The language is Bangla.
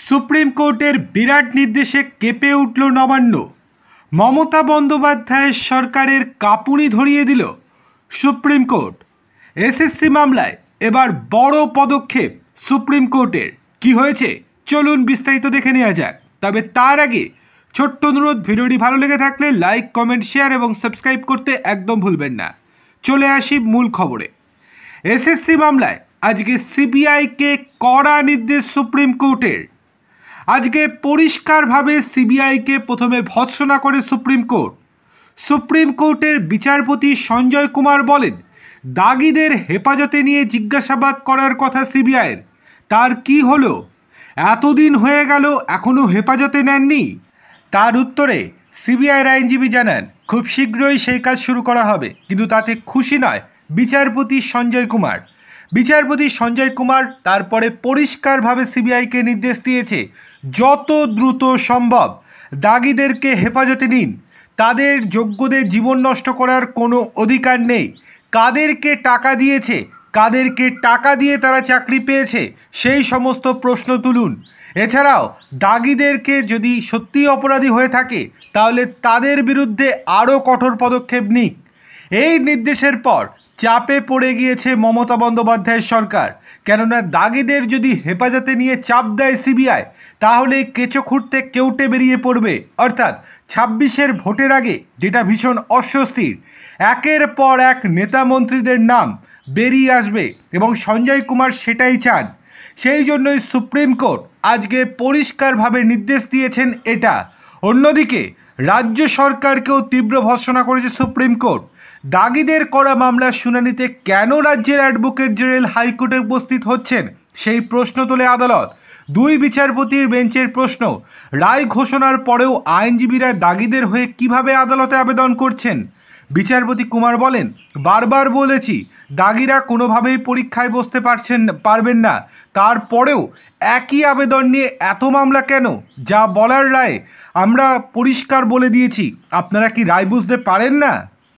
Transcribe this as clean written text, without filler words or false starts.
সুপ্রিম কোর্টের বিরাট নির্দেশে কেঁপে উঠল নবান্ন। মমতা বন্দ্যোপাধ্যায়ের সরকারের কাঁপুনি ধরিয়ে দিল সুপ্রিম কোর্ট। এসএসসি মামলায় এবার বড় পদক্ষেপ সুপ্রিম কোর্টের। কি হয়েছে চলুন বিস্তারিত দেখে নেওয়া যাক। তবে তার আগে ছোট্ট অনুরোধ, ভিডিওটি ভালো লেগে থাকলে লাইক, কমেন্ট, শেয়ার এবং সাবস্ক্রাইব করতে একদম ভুলবেন না। চলে আসি মূল খবরে। এসএসসি মামলায় আজকে সিবিআইকে কড়া নির্দেশ সুপ্রিম কোর্টের। আজকে পরিষ্কারভাবে সিবিআইকে প্রথমে ভৎসনা করে সুপ্রিম কোর্ট। সুপ্রিম কোর্টের বিচারপতি সঞ্জয় কুমার বলেন, দাগিদের হেফাজতে নিয়ে জিজ্ঞাসাবাদ করার কথা সিবিআইয়ের, তার কি হলো? এতদিন হয়ে গেল এখনও হেফাজতে নেননি। তার উত্তরে সিবিআইয়ের আইনজীবী জানান, খুব শীঘ্রই সেই কাজ শুরু করা হবে, কিন্তু তাতে খুশি নয় বিচারপতি সঞ্জয় কুমার। বিচারপতি সঞ্জয় কুমার তারপরে পরিষ্কারভাবে সিবিআইকে নির্দেশ দিয়েছে, যত দ্রুত সম্ভব দাগিদেরকে হেফাজতে নিন। তাদের যোগ্যদের জীবন নষ্ট করার কোনো অধিকার নেই। কাদেরকে টাকা দিয়েছে, কাদেরকে টাকা দিয়ে তারা চাকরি পেয়েছে, সেই সমস্ত প্রশ্ন তুলুন। এছাড়াও দাগিদেরকে যদি সত্যিই অপরাধী হয়ে থাকে তাহলে তাদের বিরুদ্ধে আরও কঠোর পদক্ষেপ নিক। এই নির্দেশের পর চাপে পড়ে গিয়েছে মমতা বন্দ্যোপাধ্যায়ের সরকার। কেননা দাগিদের যদি হেফাজতে নিয়ে চাপ দেয় সিবিআই, তাহলে কেঁচো খুঁড়তে কেউটে বেরিয়ে পড়বে। অর্থাৎ 26-এর ভোটের আগে, যেটা ভীষণ অস্বস্তির, একের পর এক নেতা মন্ত্রীদের নাম বেরিয়ে আসবে এবং সঞ্জয় কুমার সেটাই চান। সেই জন্যই সুপ্রিম কোর্ট আজকে পরিষ্কারভাবে নির্দেশ দিয়েছেন এটা। অন্যদিকে রাজ্য সরকারকেও তীব্র ভর্ৎসনা করেছে সুপ্রিম কোর্ট। দাগিদের করা মামলার শুনানিতে কেন রাজ্যের অ্যাডভোকেট জেনারেল হাইকোর্টে উপস্থিত হচ্ছেন, সেই প্রশ্ন তোলে আদালত। দুই বিচারপতির বেঞ্চের প্রশ্ন, রায় ঘোষণার পরেও আইনজীবীরা দাগিদের হয়ে কিভাবে আদালতে আবেদন করছেন? বিচারপতি কুমার বলেন, বারবার বলেছি দাগিরা কোনোভাবেই পরীক্ষায় বসতে পারবেন না, তারপরেও একই আবেদন নিয়ে এত মামলা কেন? যা বলার রায়ে আমরা পরিষ্কার বলে দিয়েছি, আপনারা কি রায় বুঝতে পারেন না?